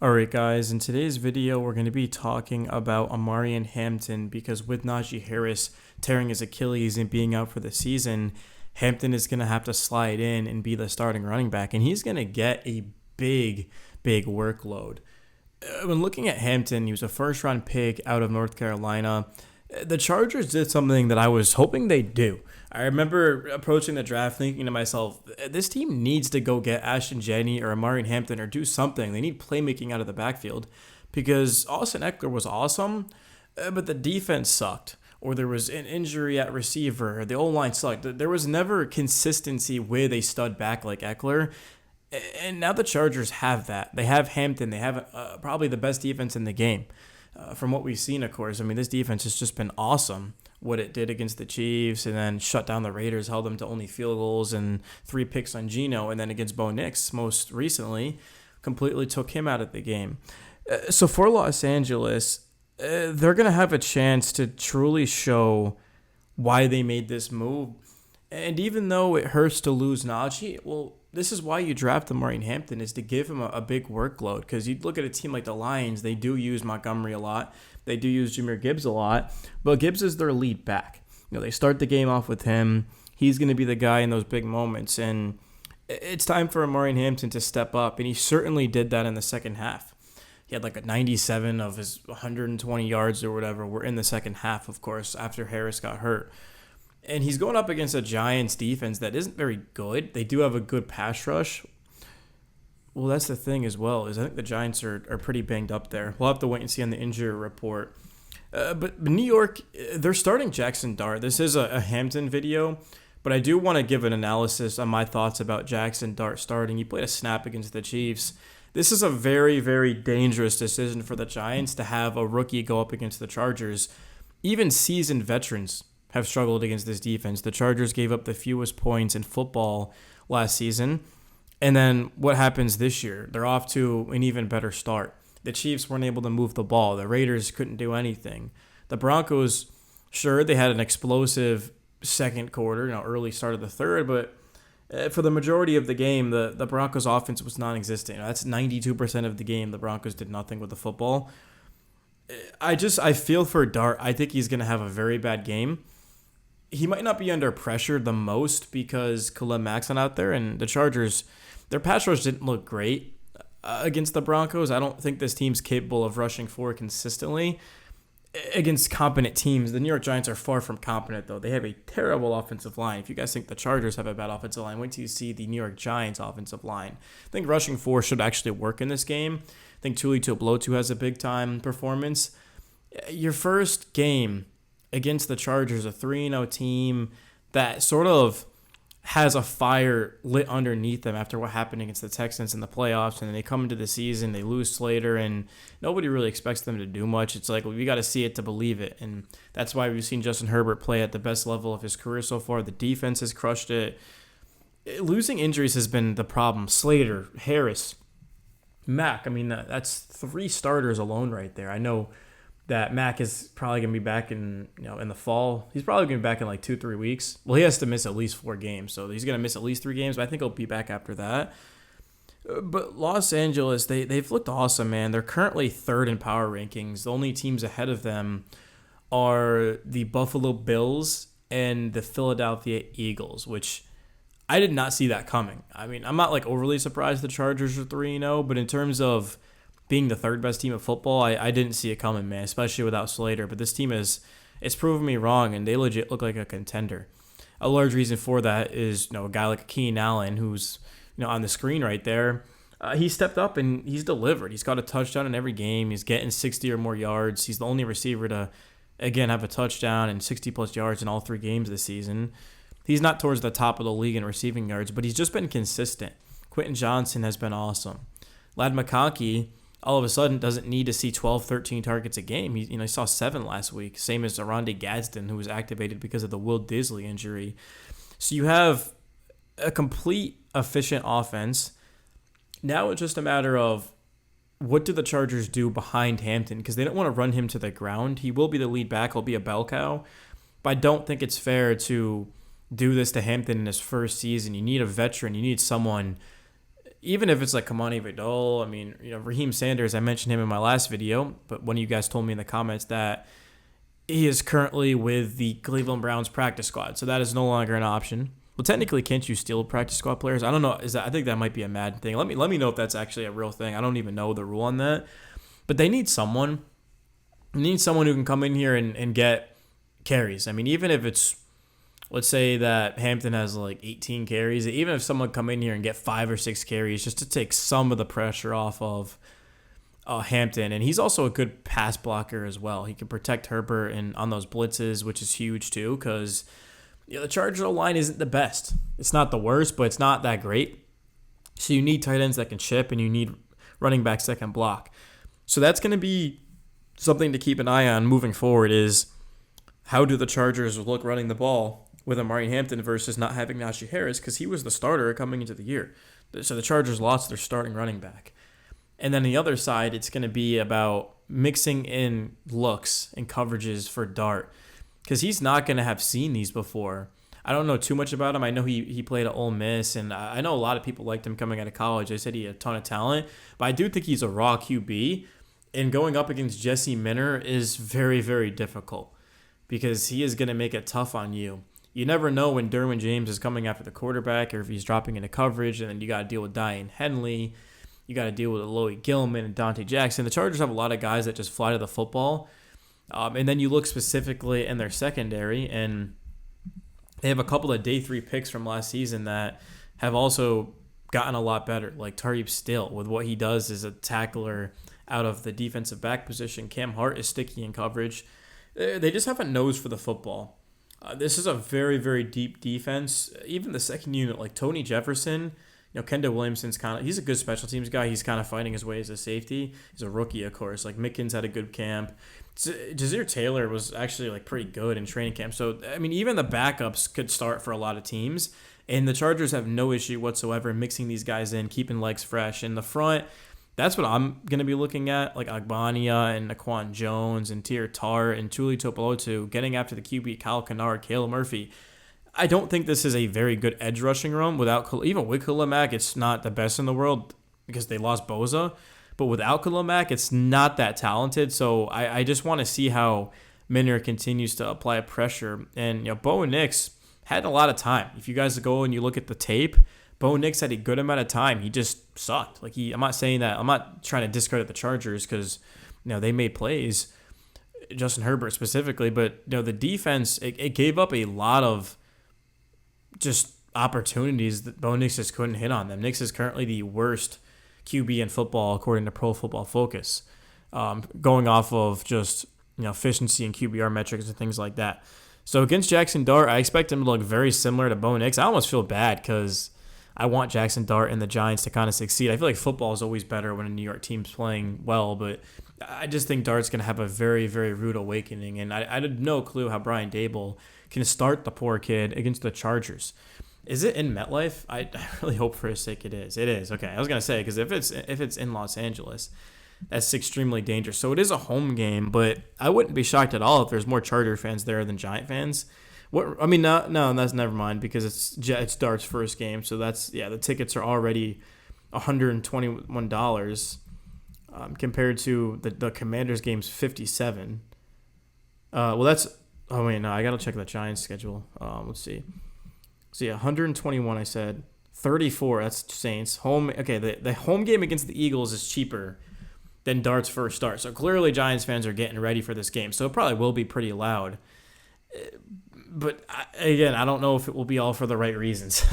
Alright guys, in today's video we're going to be talking about Amarian Hampton because with Najee Harris tearing his Achilles and being out for the season, Hampton is going to have to slide in and be the starting running back, and he's going to get a big workload. When looking at Hampton, he was a first round pick out of North Carolina. The Chargers did something that I was hoping they'd do. I remember approaching the draft thinking to myself, this team needs to go get Ashton Jenney or Amarian Hampton or do something. They need playmaking out of the backfield because Austin Eckler was awesome, but the defense sucked. Or there was an injury at receiver. The O-line sucked. There was never consistency with a stud back like Eckler. And now the Chargers have that. They have Hampton. They have probably the best defense in the game. From what we've seen, of course. I mean, this defense has just been awesome. What it did against the Chiefs and then shut down the Raiders, held them to only field goals and 3 picks on Geno. And then against Bo Nix, most recently, completely took him out of the game. So for Los Angeles, they're going to have a chance to truly show why they made this move. And even though it hurts to lose Najee, well, this is why you draft Amarian Hampton, is to give him a big workload. Because you look at a team like the Lions, they do use Montgomery a lot. They do use Jahmyr Gibbs a lot. But Gibbs is their lead back. They start the game off with him. He's going to be the guy in those big moments. And it's time for Amarian Hampton to step up. And he certainly did that in the second half. He had like a 97 of his 120 yards or whatever were in the second half, of course, after Harris got hurt. And he's going up against a Giants defense that isn't very good. They do have a good pass rush. Well, that's the thing as well, is I think the Giants are pretty banged up there. We'll have to wait and see on the injury report. But New York, they're starting Jackson Dart. This is a Hampton video, but I do want to give an analysis on my thoughts about Jackson Dart starting. He played a snap against the Chiefs. This is a very dangerous decision for the Giants to have a rookie go up against the Chargers. Even seasoned veterans have struggled against this defense. The Chargers gave up the fewest points in football last season. And then what happens this year? They're off to an even better start. The Chiefs weren't able to move the ball. The Raiders couldn't do anything. The Broncos, sure, they had an explosive second quarter, early start of the third, but for the majority of the game, the Broncos offense was non-existent. That's 92% of the game. The Broncos did nothing with the football. I feel for Dart. I think he's going to have a very bad game. He might not be under pressure the most because Khalil Mack's not out there, and the Chargers, their pass rush didn't look great against the Broncos. I don't think this team's capable of rushing forward consistently against competent teams. The New York Giants are far from competent, though. They have a terrible offensive line. If you guys think the Chargers have a bad offensive line, wait till you see the New York Giants offensive line. I think rushing forward should actually work in this game. I think Tuli Tuipulotu has a big-time performance. Your first game against the Chargers, a 3-0 team that sort of has a fire lit underneath them after what happened against the Texans in the playoffs, and then they come into the season, they lose Slater, and nobody really expects them to do much. It's like, well, we got to see it to believe it, and that's why we've seen Justin Herbert play at the best level of his career so far. The defense has crushed it. Losing injuries has been the problem. Slater, Harris, Mack, that's 3 starters alone right there. I know that Mack is probably going to be back in the fall. He's probably going to be back in like 2-3 weeks. Well, he has to miss at least 4 games, so he's going to miss at least 3 games, but I think he'll be back after that. But Los Angeles, they've looked awesome, man. They're currently 3rd in power rankings. The only teams ahead of them are the Buffalo Bills and the Philadelphia Eagles, which I did not see that coming. I'm not like overly surprised the Chargers are 3-0, but in terms of being the 3rd best team of football, I didn't see it coming, man, especially without Slater. But this team it's proven me wrong, and they legit look like a contender. A large reason for that is a guy like Keenan Allen, who's on the screen right there. He stepped up and he's delivered. He's got a touchdown in every game. He's getting 60 or more yards. He's the only receiver to, again, have a touchdown and 60-plus yards in all 3 games this season. He's not towards the top of the league in receiving yards, but he's just been consistent. Quentin Johnson has been awesome. Ladd McConkey all of a sudden doesn't need to see 12, 13 targets a game. He saw 7 last week, same as Aronde Gadsden, who was activated because of the Will Disley injury. So you have a complete, efficient offense. Now it's just a matter of what do the Chargers do behind Hampton, because they don't want to run him to the ground. He will be the lead back. He'll be a bell cow. But I don't think it's fair to do this to Hampton in his first season. You need a veteran. You need someone even if it's like Kamani Vidal, I mean, Raheem Sanders, I mentioned him in my last video, but one of you guys told me in the comments that he is currently with the Cleveland Browns practice squad, so that is no longer an option. Well, technically, can't you steal practice squad players? I don't know. I think that might be a Madden thing. Let me know if that's actually a real thing. I don't even know the rule on that. But they need someone. They need someone who can come in here and get carries. I mean, even if it's, let's say that Hampton has like 18 carries, even if someone come in here and get 5 or 6 carries just to take some of the pressure off of Hampton. And he's also a good pass blocker as well. He can protect Herbert and on those blitzes, which is huge too, because the Chargers line isn't the best. It's not the worst, but it's not that great. So you need tight ends that can chip, and you need running backs that can block. So that's going to be something to keep an eye on moving forward, is how do the Chargers look running the ball with Amari Hampton versus not having Najee Harris, because he was the starter coming into the year. So the Chargers lost their starting running back. And then the other side, it's going to be about mixing in looks and coverages for Dart, because he's not going to have seen these before. I don't know too much about him. I know he played at Ole Miss, and I know a lot of people liked him coming out of college. They said he had a ton of talent, but I do think he's a raw QB, and going up against Jesse Minter is very, very difficult because he is going to make it tough on you. You never know when Derwin James is coming after the quarterback or if he's dropping into coverage, and then you got to deal with Diane Henley. You got to deal with Aloy Gilman and Dante Jackson. The Chargers have a lot of guys that just fly to the football. And then you look specifically in their secondary, and they have a couple of day 3 picks from last season that have also gotten a lot better, like Tariq Still, with what he does as a tackler out of the defensive back position. Cam Hart is sticky in coverage. They just have a nose for the football. This is a very, very deep defense. Even the second unit, like Tony Jefferson, Kendall Williamson's he's a good special teams guy. He's kind of fighting his way as a safety. He's a rookie, of course. Like Mickens had a good camp. Jazeer Taylor was actually like pretty good in training camp. So, I mean, even the backups could start for a lot of teams. And the Chargers have no issue whatsoever mixing these guys in, keeping legs fresh. In the front, that's what I'm going to be looking at, like Agbania and Naquan Jones and Tier Tar and Tuli Topolotu, getting after the QB Kyle Kennard, Caleb Murphy. I don't think this is a very good edge rushing room. Even with Khalil Mack, it's not the best in the world because they lost Boza. But without Khalil Mack, it's not that talented. So I just want to see how Minter continues to apply pressure. And Bo Nix had a lot of time. If you guys go and you look at the tape, Bo Nix had a good amount of time. He just sucked. I'm not saying that. I'm not trying to discredit the Chargers because they made plays, Justin Herbert specifically. But the defense, it gave up a lot of just opportunities that Bo Nix just couldn't hit on them. Nix is currently the worst QB in football according to Pro Football Focus, going off of just efficiency and QBR metrics and things like that. So against Jackson Dart, I expect him to look very similar to Bo Nix. I almost feel bad because I want Jackson Dart and the Giants to kind of succeed. I feel like football is always better when a New York team's playing well, but I just think Dart's going to have a very, very rude awakening, and I had no clue how Brian Dable can start the poor kid against the Chargers. Is it in MetLife? I really hope for his sake it is. It is. Okay, I was going to say, because if it's in Los Angeles, that's extremely dangerous. So it is a home game, but I wouldn't be shocked at all if there's more Charger fans there than Giant fans. No, that's never mind because it's Dart's first game. So the tickets are already $121 compared to the Commanders game's $57. I got to check the Giants schedule. Let's see. So 121 I said. 34, that's Saints. Home. Okay, the home game against the Eagles is cheaper than Dart's first start. So clearly Giants fans are getting ready for this game. So it probably will be pretty loud. But again, I don't know if it will be all for the right reasons.